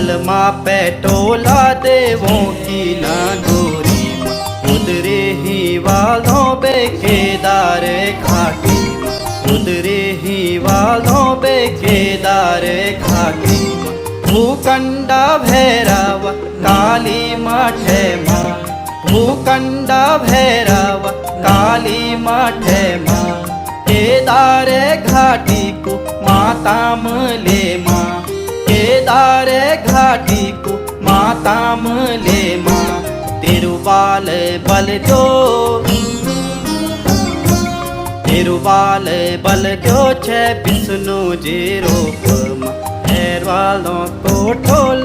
बलमा पेटोला देवों की ना डोरी उधरे ही वालों बेकेदार घाटी उधरे ही वालों बेकेदार घाटी भूकंडा भैरव काली मठे माँ भूकंडा भैरव काली मठे माँ केदार घाटी को माता मले माँ केदार घाटी को माता मले माँ तिरुबाल बल जो तिरुबाल बल जो छे विष्णु जी रूप हेरवालों को ठोल